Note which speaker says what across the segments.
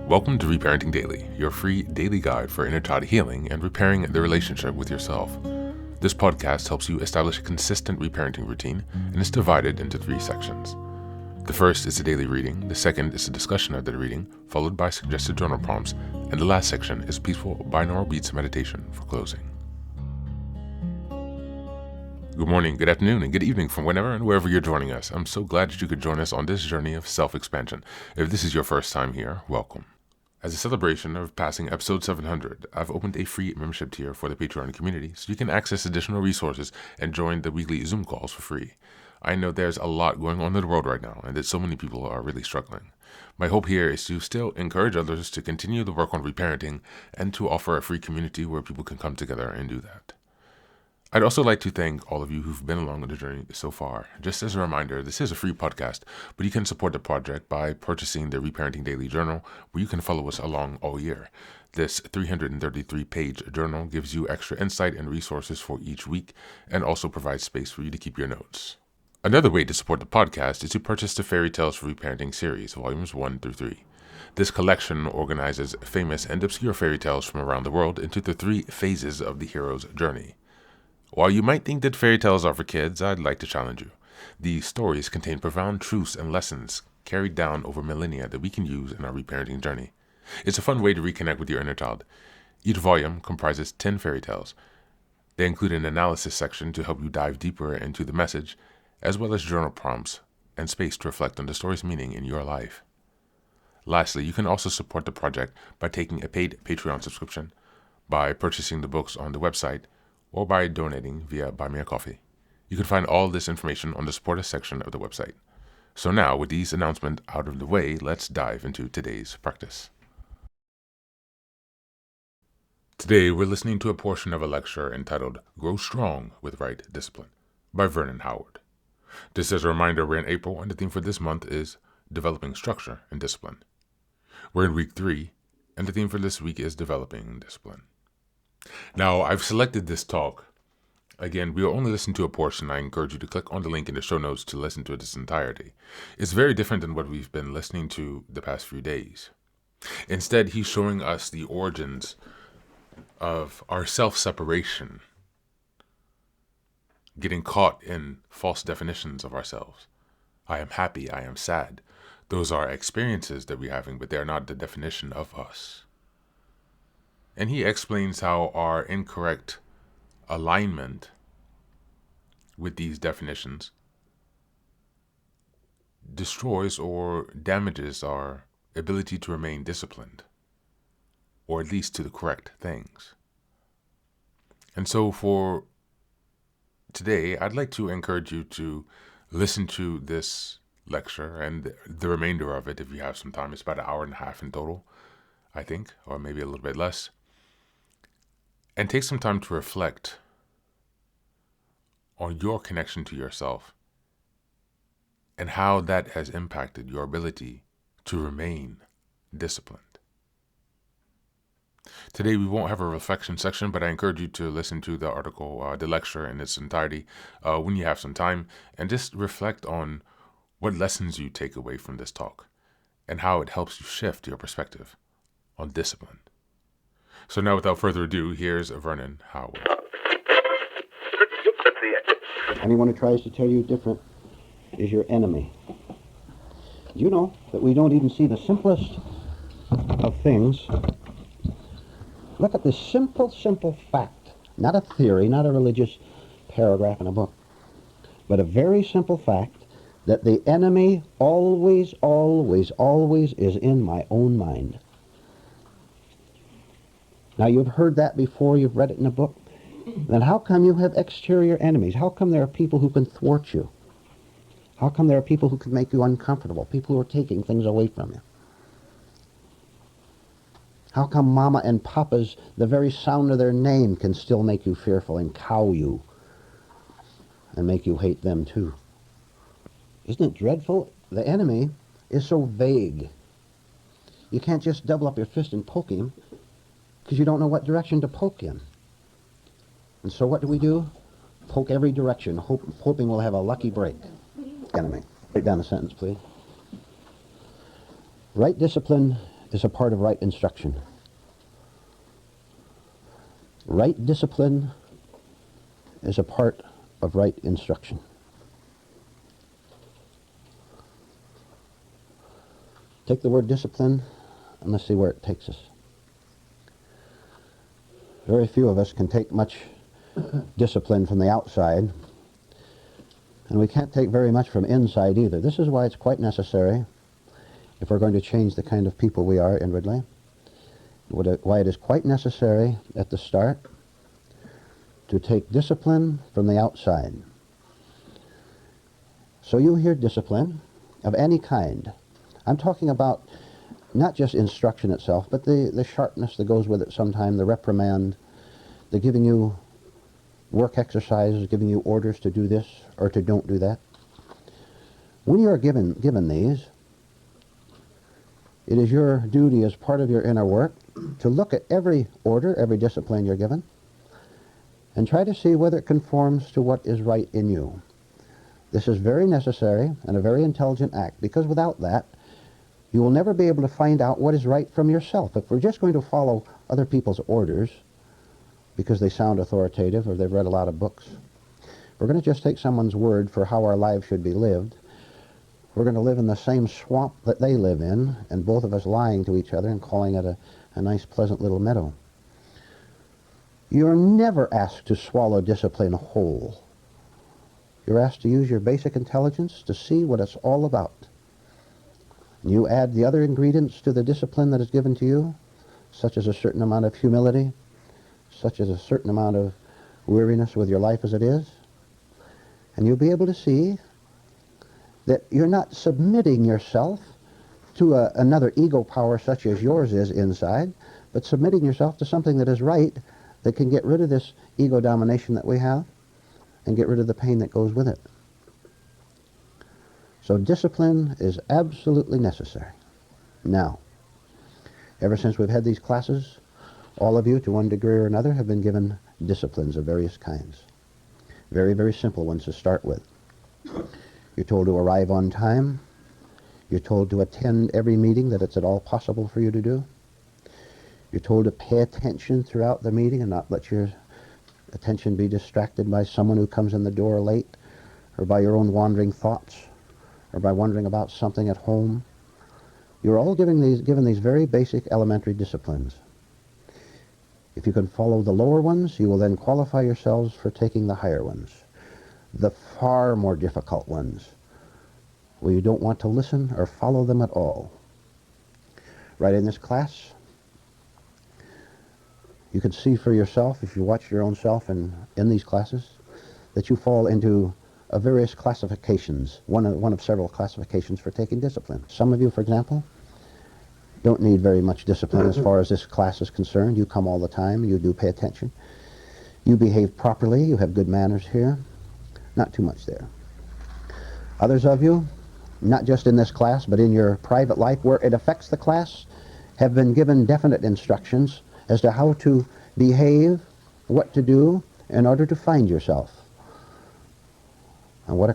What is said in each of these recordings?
Speaker 1: Welcome to Reparenting Daily, your free daily guide for inner child healing and repairing the relationship with yourself. This podcast helps you establish a consistent reparenting routine and is divided into 3 sections. The first is the daily reading, the second is a discussion of the reading, followed by suggested journal prompts, and the last section is peaceful binaural beats meditation for closing. Good morning, good afternoon, and good evening from whenever and wherever you're joining us. I'm so glad that you could join us on this journey of self-expansion. If this is your first time here, welcome. As a celebration of passing episode 700, I've opened a free membership tier for the Patreon community so you can access additional resources and join the weekly Zoom calls for free. I know there's a lot going on in the world right now and that so many people are really struggling. My hope here is to still encourage others to continue the work on reparenting and to offer a free community where people can come together and do that. I'd also like to thank all of you who've been along on the journey so far. Just as a reminder, this is a free podcast, but you can support the project by purchasing the Reparenting Daily Journal, where you can follow us along all year. This 333-page journal gives you extra insight and resources for each week, and also provides space for you to keep your notes. Another way to support the podcast is to purchase the Fairy Tales for Reparenting series, volumes 1 through 3. This collection organizes famous and obscure fairy tales from around the world into the 3 phases of the hero's journey. While you might think that fairy tales are for kids, I'd like to challenge you. These stories contain profound truths and lessons carried down over millennia that we can use in our reparenting journey. It's a fun way to reconnect with your inner child. Each volume comprises 10 fairy tales. They include an analysis section to help you dive deeper into the message, as well as journal prompts and space to reflect on the story's meaning in your life. Lastly, you can also support the project by taking a paid Patreon subscription, by purchasing the books on the website, or by donating via Buy Me a Coffee. You can find all this information on the Support Us section of the website. So now, with these announcements out of the way, let's dive into today's practice. Today, we're listening to a portion of a lecture entitled Grow Strong with Right Discipline by Vernon Howard. Just as a reminder, we're in April, and the theme for this month is Developing Structure and Discipline. We're in week 3, and the theme for this week is Developing Discipline. Now, I've selected this talk. Again, we will only listen to a portion. I encourage you to click on the link in the show notes to listen to its entirety. It's very different than what we've been listening to the past few days. Instead, he's showing us the origins of our self-separation, getting caught in false definitions of ourselves. I am happy, I am sad. Those are experiences that we're having, but they're not the definition of us. And he explains how our incorrect alignment with these definitions destroys or damages our ability to remain disciplined, or at least to the correct things. And so for today, I'd like to encourage you to listen to this lecture and the remainder of it if you have some time. It's about an hour and a half in total, I think, or maybe a little bit less. And take some time to reflect on your connection to yourself and how that has impacted your ability to remain disciplined. Today we won't have a reflection section, but I encourage you to listen to the article, the lecture in its entirety when you have some time, and just reflect on what lessons you take away from this talk and how it helps you shift your perspective on discipline. So now, without further ado, here's Vernon Howard.
Speaker 2: Anyone who tries to tell you different is your enemy. You know that we don't even see the simplest of things. Look at this simple fact. Not a theory, not a religious paragraph in a book, but a very simple fact that the enemy always is in my own mind. Now, you've heard that before, you've read it in a book. Then how come you have exterior enemies? How come there are people who can thwart you? How come there are people who can make you uncomfortable, people who are taking things away from you? How come Mama and Papa's, the very sound of their name can still make you fearful and cow you and make you hate them too? Isn't it dreadful? The enemy is so vague. You can't just double up your fist and poke him, because you don't know what direction to poke in. And so what do? Poke every direction, hoping we'll have a lucky break. Enemy. Write down the sentence, please. Right discipline is a part of right instruction. Right discipline is a part of right instruction. Take the word discipline and let's see where it takes us. Very few of us can take much discipline from the outside, and we can't take very much from inside either. This is why it's quite necessary, if we're going to change the kind of people we are inwardly, why it is quite necessary at the start to take discipline from the outside. So you hear discipline of any kind. I'm talking about not just instruction itself, but the sharpness that goes with it sometimes, the reprimand, the giving you work exercises, giving you orders to do this or to don't do that. When you are given these, it is your duty as part of your inner work to look at every order, every discipline you're given, and try to see whether it conforms to what is right in you. This is very necessary and a very intelligent act, because without that, you will never be able to find out what is right from yourself. If we're just going to follow other people's orders because they sound authoritative or they've read a lot of books, we're going to just take someone's word for how our lives should be lived. We're going to live in the same swamp that they live in, and both of us lying to each other and calling it a nice, pleasant little meadow. You're never asked to swallow discipline whole. You're asked to use your basic intelligence to see what it's all about. You add the other ingredients to the discipline that is given to you, such as a certain amount of humility, such as a certain amount of weariness with your life as it is, and you'll be able to see that you're not submitting yourself to another ego power such as yours is inside, but submitting yourself to something that is right, that can get rid of this ego domination that we have and get rid of the pain that goes with it. So discipline is absolutely necessary. Now, ever since we've had these classes, all of you, to one degree or another, have been given disciplines of various kinds. Very, very simple ones to start with. You're told to arrive on time. You're told to attend every meeting that it's at all possible for you to do. You're told to pay attention throughout the meeting and not let your attention be distracted by someone who comes in the door late, or by your own wandering thoughts, or by wondering about something at home. You're all given these very basic elementary disciplines. If you can follow the lower ones, you will then qualify yourselves for taking the higher ones, the far more difficult ones, where you don't want to listen or follow them at all. Right in this class, you can see for yourself, if you watch your own self in these classes, that you fall into various classifications, one of several classifications for taking discipline. Some of you, for example, don't need very much discipline as far as this class is concerned. You come all the time, you do pay attention. You behave properly, you have good manners here. Not too much there. Others of you, not just in this class, but in your private life where it affects the class, have been given definite instructions as to how to behave, what to do in order to find yourself. And what a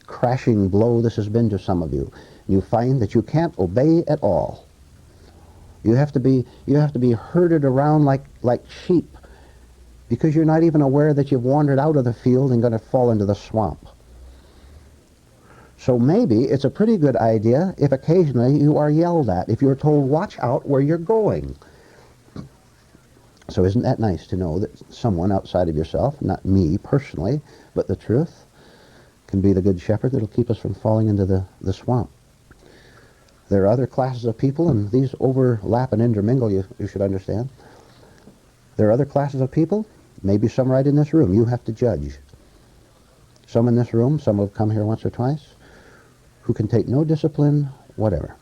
Speaker 2: crashing blow this has been to some of you. You find that you can't obey at all. You have to be herded around like sheep, because you're not even aware that you've wandered out of the field and going to fall into the swamp. So maybe it's a pretty good idea if occasionally you are yelled at, if you're told, watch out where you're going. So isn't that nice to know that someone outside of yourself, not me personally, but the truth, can be the good shepherd that'll keep us from falling into the swamp. There are other classes of people, and these overlap and intermingle, you should understand. There are other classes of people, maybe some right in this room. You have to judge. Some in this room, some have come here once or twice, who can take no discipline whatever.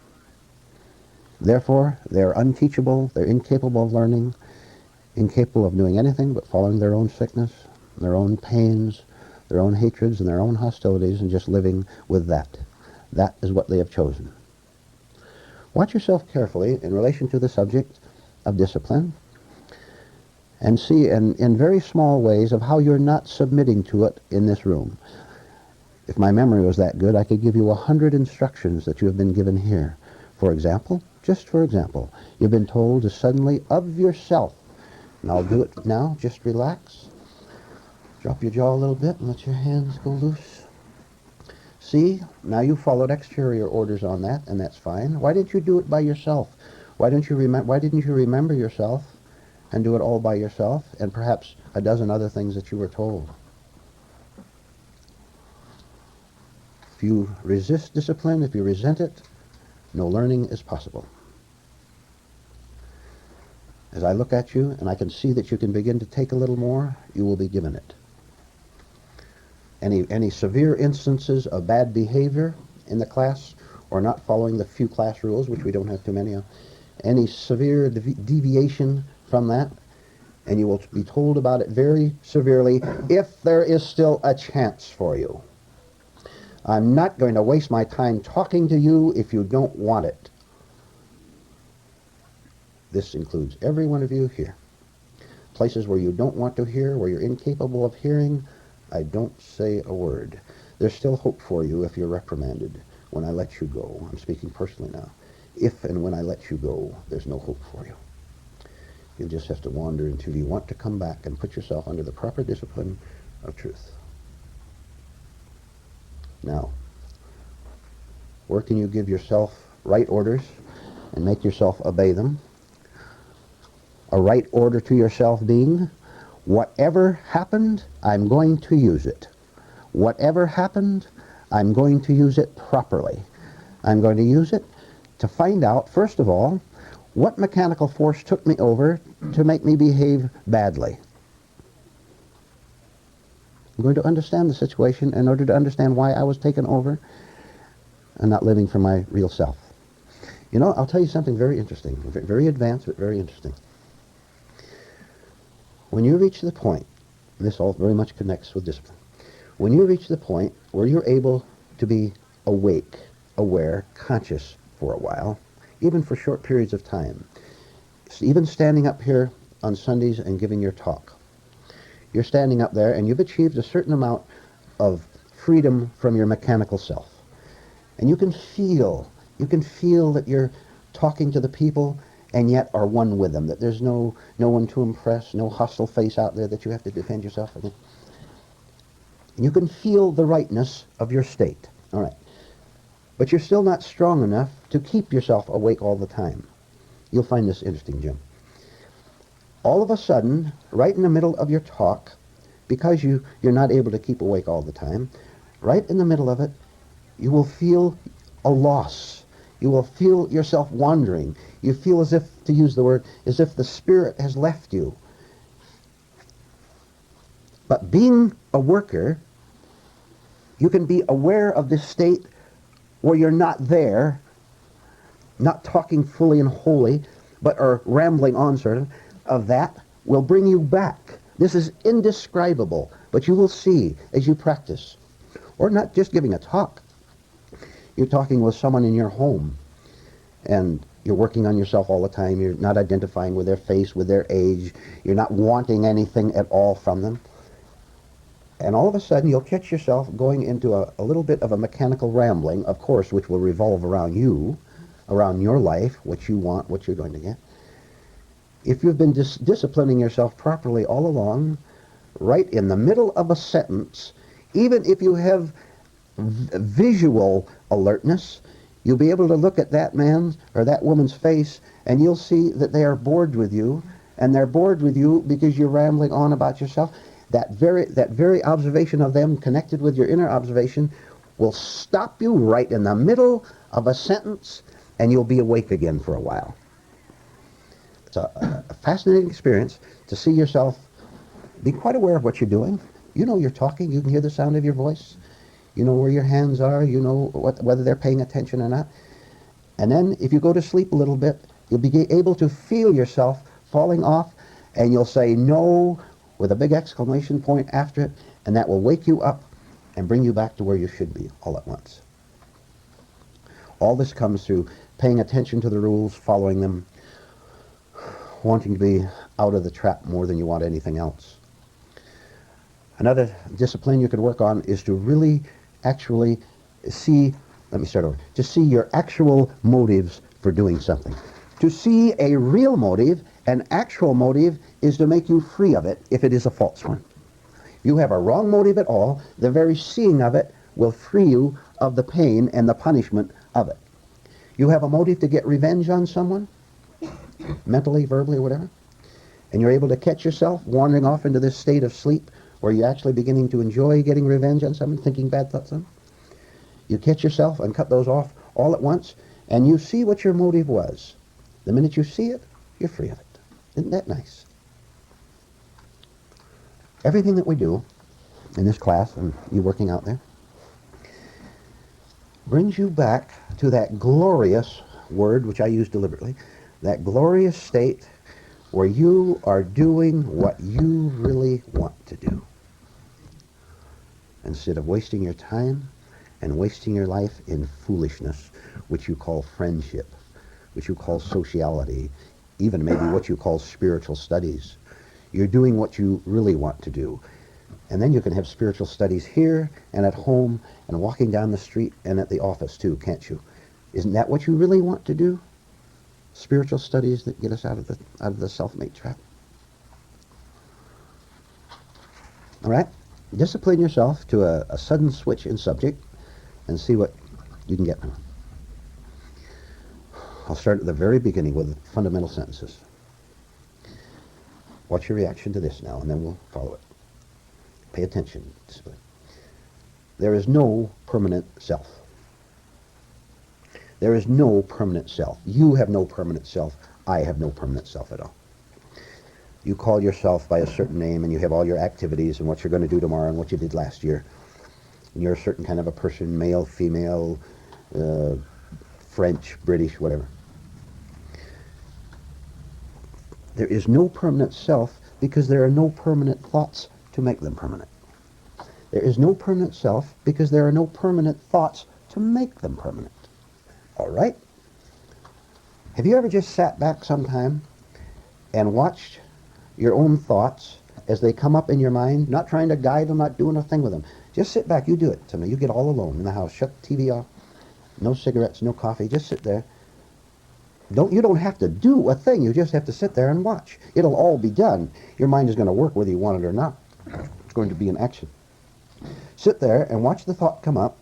Speaker 2: Therefore, they're unteachable, they're incapable of learning, incapable of doing anything but following their own sickness, their own pains, their own hatreds, and their own hostilities, and just living with that. That is what they have chosen. Watch yourself carefully in relation to the subject of discipline, and see in very small ways of how you're not submitting to it in this room. If my memory was that good, I could give you 100 instructions that you have been given here. For example, Just for example, you've been told to suddenly of yourself, and I'll do it now, just relax. Drop your jaw a little bit and let your hands go loose. See, now you followed exterior orders on that, and that's fine. Why didn't you do it by yourself? Why didn't you remember yourself and do it all by yourself, and perhaps a dozen other things that you were told? If you resist discipline, if you resent it, no learning is possible. As I look at you and I can see that you can begin to take a little more, you will be given it. Any severe instances of bad behavior in the class, or not following the few class rules, which we don't have too many of, any severe deviation from that, and you will be told about it very severely if there is still a chance for you. I'm not going to waste my time talking to you if you don't want it. This includes every one of you here. Places where you don't want to hear, where you're incapable of hearing, I don't say a word. There's still hope for you if you're reprimanded when I let you go. I'm speaking personally now. If and when I let you go, there's no hope for you. You'll just have to wander until you want to come back and put yourself under the proper discipline of truth. Now, where can you give yourself right orders and make yourself obey them? A right order to yourself being, whatever happened, I'm going to use it. Whatever happened, I'm going to use it properly. I'm going to use it to find out, first of all, what mechanical force took me over to make me behave badly. I'm going to understand the situation in order to understand why I was taken over and not living for my real self. You know, I'll tell you something very interesting, very advanced, but very interesting. When you reach the point, and this all very much connects with discipline, when you reach the point where you're able to be awake, aware, conscious for a while, even for short periods of time, even standing up here on Sundays and giving your talk, you're standing up there and you've achieved a certain amount of freedom from your mechanical self. And you can feel that you're talking to the people and yet are one with them, that there's no one to impress, no hostile face out there that you have to defend yourself against. And you can feel the rightness of your state. All right. But you're still not strong enough to keep yourself awake all the time. You'll find this interesting, Jim. All of a sudden, right in the middle of your talk, because you're not able to keep awake all the time, right in the middle of it, you will feel a loss. You will feel yourself wandering. You feel as if, to use the word, as if the spirit has left you. But being a worker, you can be aware of this state where you're not there, not talking fully and wholly, but are rambling on sort of that will bring you back. This is indescribable, but you will see as you practice. Or not just giving a talk. You're talking with someone in your home, and you're working on yourself all the time. You're not identifying with their face, with their age. You're not wanting anything at all from them. And all of a sudden, you'll catch yourself going into a little bit of a mechanical rambling, of course, which will revolve around you, around your life, what you want, what you're going to get. If you've been disciplining yourself properly all along, right in the middle of a sentence, even if you have visual alertness, you'll be able to look at that man's or that woman's face, and you'll see that they are bored with you, and they're bored with you because you're rambling on about yourself. That very observation of them connected with your inner observation will stop you right in the middle of a sentence, and you'll be awake again for a while. It's a fascinating experience to see yourself be quite aware of what you're doing. You know you're talking. You can hear the sound of your voice. You know where your hands are. You know whether they're paying attention or not. And then if you go to sleep a little bit, you'll be able to feel yourself falling off, and you'll say no with a big exclamation point after it, and that will wake you up and bring you back to where you should be all at once. All this comes through paying attention to the rules, following them, wanting to be out of the trap more than you want anything else. Another discipline you could work on is to really actually see, let me start over, to see your actual motives for doing something. To see a real motive, an actual motive, is to make you free of it if it is a false one. You have a wrong motive at all, the very seeing of it will free you of the pain and the punishment of it. You have a motive to get revenge on someone, mentally, verbally, or whatever, and you're able to catch yourself wandering off into this state of sleep where you're actually beginning to enjoy getting revenge on someone, thinking bad thoughts on them. You catch yourself and cut those off all at once, and you see what your motive was. The minute you see it, you're free of it. Isn't that nice? Everything that we do in this class, and you working out there, brings you back to that glorious word, which I use deliberately, that glorious state where you are doing what you really want to do. Instead of wasting your time and wasting your life in foolishness, which you call friendship, which you call sociality, even maybe what you call spiritual studies. You're doing what you really want to do. And then you can have spiritual studies here and at home and walking down the street and at the office too, can't you? Isn't that what you really want to do? Spiritual studies that get us out of the self-made trap. All right? Discipline yourself to a sudden switch in subject and see what you can get. I'll start at the very beginning with fundamental sentences. What's your reaction to this now? And then we'll follow it. Pay attention. Discipline. There is no permanent self. There is no permanent self. You have no permanent self. I have no permanent self at all. You call yourself by a certain name and you have all your activities and what you're going to do tomorrow and what you did last year. And you're a certain kind of a person, male, female, French, British, whatever. There is no permanent self because there are no permanent thoughts to make them permanent. There is no permanent self because there are no permanent thoughts to make them permanent. All right? Have you ever just sat back sometime and watched your own thoughts as they come up in your mind, not trying to guide them, not doing a thing with them? Just sit back. You do it. You get all alone in the house. Shut the TV off. No cigarettes, no coffee. Just sit there. You don't have to do a thing. You just have to sit there and watch. It'll all be done. Your mind is going to work whether you want it or not. It's going to be in action. Sit there and watch the thought come up.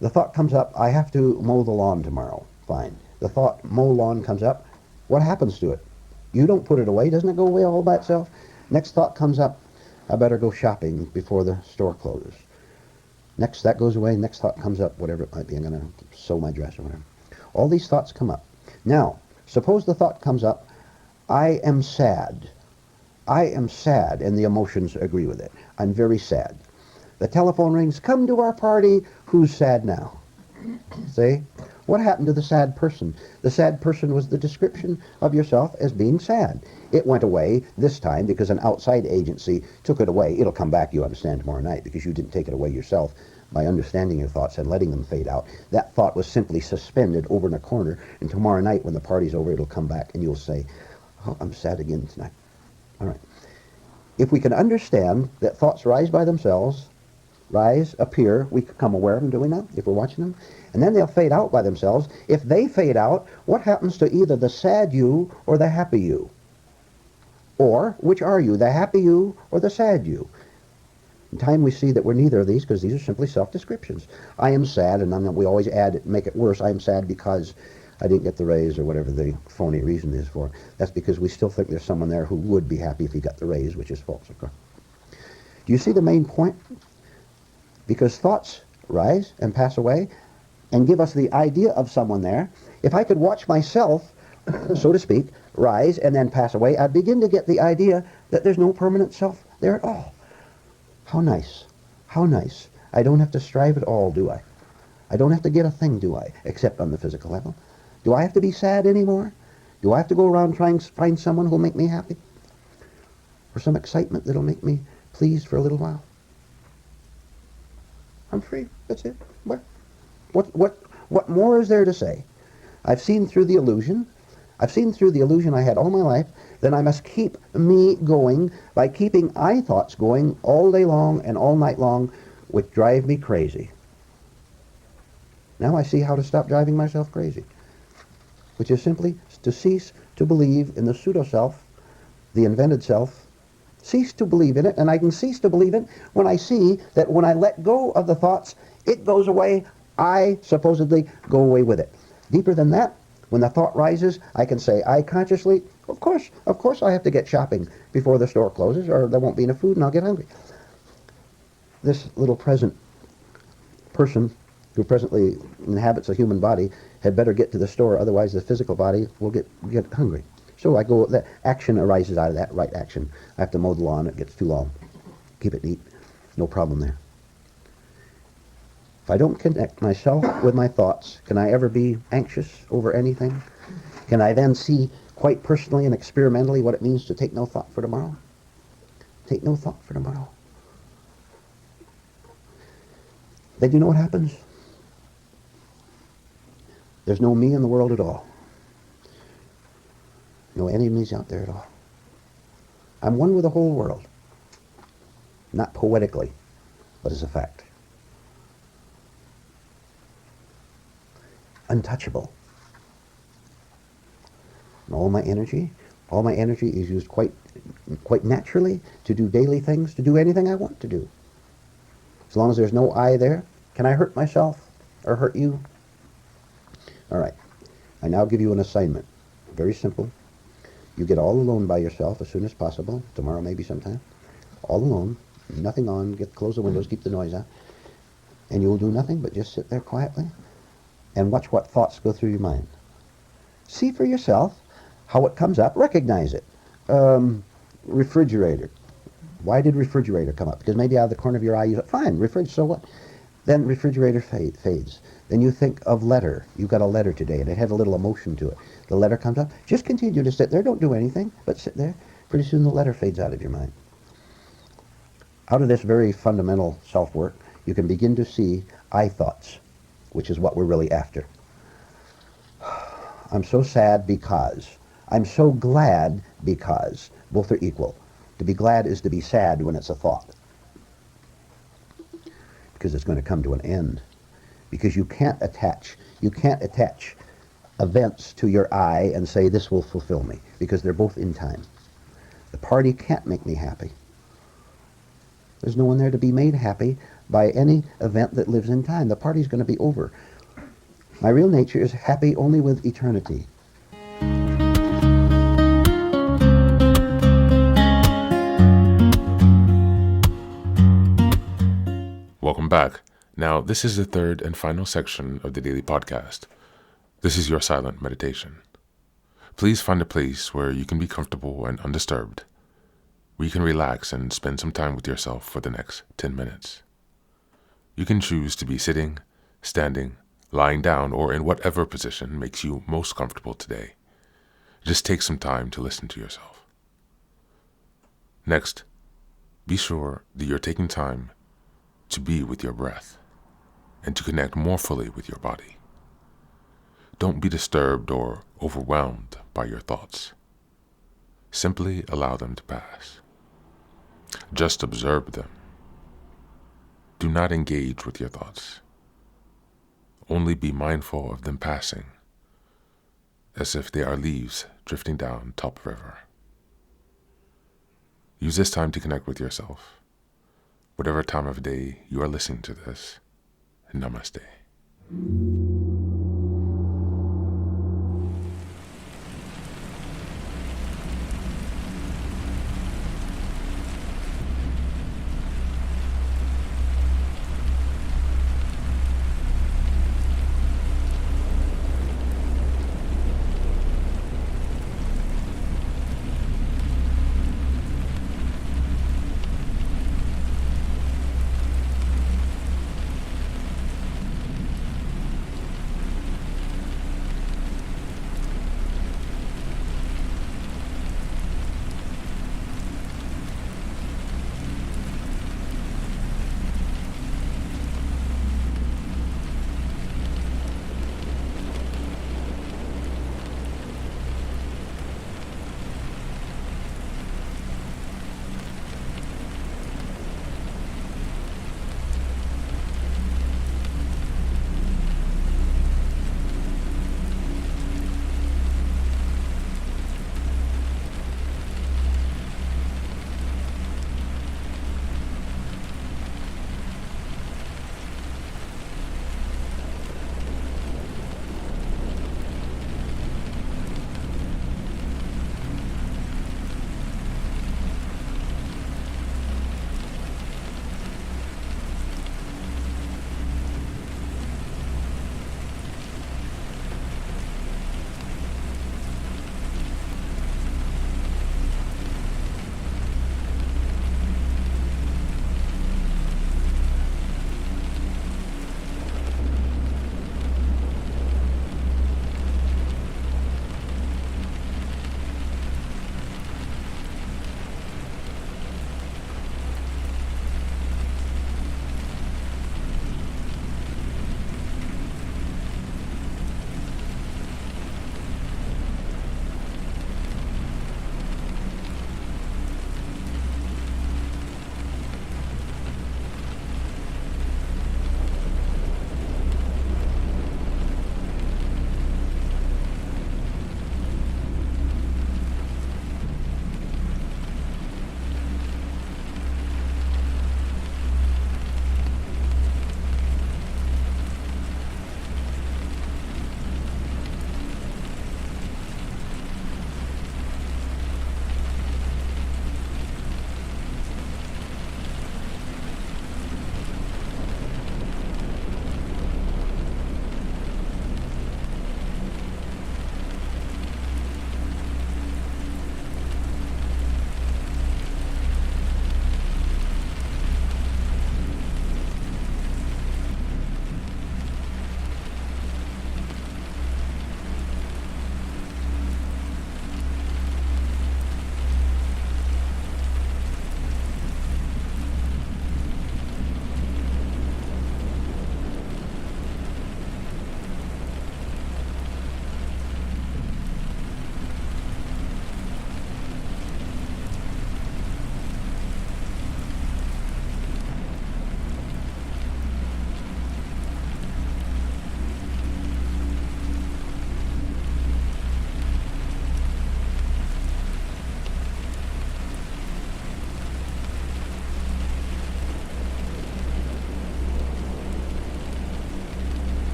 Speaker 2: The thought comes up, I have to mow the lawn tomorrow. Fine. The thought, mow lawn, comes up. What happens to it? You don't put it away. Doesn't it go away all by itself? Next thought comes up, I better go shopping before the store closes. Next, that goes away. Next thought comes up, whatever it might be. I'm going to sew my dress or whatever. All these thoughts come up. Now, suppose the thought comes up, I am sad. I am sad, and the emotions agree with it. I'm very sad. The telephone rings, come to our party. Who's sad now? See? What happened to the sad person? The sad person was the description of yourself as being sad. It went away this time because an outside agency took it away. It'll come back, you understand, tomorrow night because you didn't take it away yourself by understanding your thoughts and letting them fade out. That thought was simply suspended over in a corner, and tomorrow night when the party's over, it'll come back and you'll say, oh, I'm sad again tonight. All right. If we can understand that thoughts rise by themselves, appear, we become aware of them, do we not, if we're watching them? And then they'll fade out by themselves. If they fade out, what happens to either the sad you or the happy you? Or, which are you, the happy you or the sad you? In time we see that we're neither of these because these are simply self-descriptions. I am sad, and we always add it, make it worse. I am sad because I didn't get the raise or whatever the phony reason is for. That's because we still think there's someone there who would be happy if he got the raise, which is false, of course. Do you see the main point? Because thoughts rise and pass away and give us the idea of someone there. If I could watch myself, so to speak, rise and then pass away, I'd begin to get the idea that there's no permanent self there at all. How nice. How nice. I don't have to strive at all, do I? I don't have to get a thing, do I? Except on the physical level. Do I have to be sad anymore? Do I have to go around trying to find someone who'll make me happy? Or some excitement that'll make me pleased for a little while? I'm free. That's it. What more is there to say? I've seen through the illusion. I've seen through the illusion I had all my life. Then I must keep me going by keeping I thoughts going all day long and all night long, which drive me crazy. Now I see how to stop driving myself crazy. which is simply to cease to believe in the pseudo-self, the invented self. Cease to believe in it, and I can cease to believe it when I see that when I let go of the thoughts, it goes away, I supposedly go away with it. Deeper than that, when the thought rises, I can say, I consciously, of course I have to get shopping before the store closes, or there won't be enough food and I'll get hungry. This little present person who presently inhabits a human body had better get to the store, otherwise the physical body will get hungry. So I go, that action arises out of that right action. I have to mow the lawn, it gets too long. Keep it neat, no problem there. If I don't connect myself with my thoughts, can I ever be anxious over anything? Can I then see quite personally and experimentally what it means to take no thought for tomorrow? Take no thought for tomorrow. Then you know what happens? There's no me in the world at all. No enemies out there at all. I'm one with the whole world. Not poetically, but as a fact. Untouchable. And all my energy is used quite naturally to do daily things, to do anything I want to do. As long as there's no I there, can I hurt myself or hurt you? All right. I now give you an assignment. Very simple. You get all alone by yourself as soon as possible. Tomorrow maybe sometime. All alone. Nothing on. Close the windows. Keep the noise out. And you will do nothing but just sit there quietly and watch what thoughts go through your mind. See for yourself how it comes up. Recognize it. Refrigerator. Why did refrigerator come up? Because maybe out of the corner of your eye you thought, fine, refrigerator, so what? Then refrigerator fades. Then you think of letter. You got a letter today and it had a little emotion to it. The letter comes up. Just continue to sit there. Don't do anything, but sit there. Pretty soon the letter fades out of your mind. Out of this very fundamental self-work, you can begin to see I thoughts, which is what we're really after. I'm so sad because. I'm so glad because. Both are equal. To be glad is to be sad when it's a thought. Because it's going to come to an end. Because you can't attach events to your I and say this will fulfill me. Because they're both in time. The party can't make me happy. There's no one there to be made happy by any event that lives in time. The party's going to be over. My real nature is happy only with eternity.
Speaker 1: Welcome back. Now, this is the third and final section of the daily podcast. This is your silent meditation. Please find a place where you can be comfortable and undisturbed, where you can relax and spend some time with yourself for the next 10 minutes. You can choose to be sitting, standing, lying down, or in whatever position makes you most comfortable today. Just take some time to listen to yourself. Next, be sure that you're taking time to be with your breath and to connect more fully with your body. Don't be disturbed or overwhelmed by your thoughts. Simply allow them to pass. Just observe them. Do not engage with your thoughts. Only be mindful of them passing, as if they are leaves drifting down top river. Use this time to connect with yourself. Whatever time of day you are listening to this, namaste.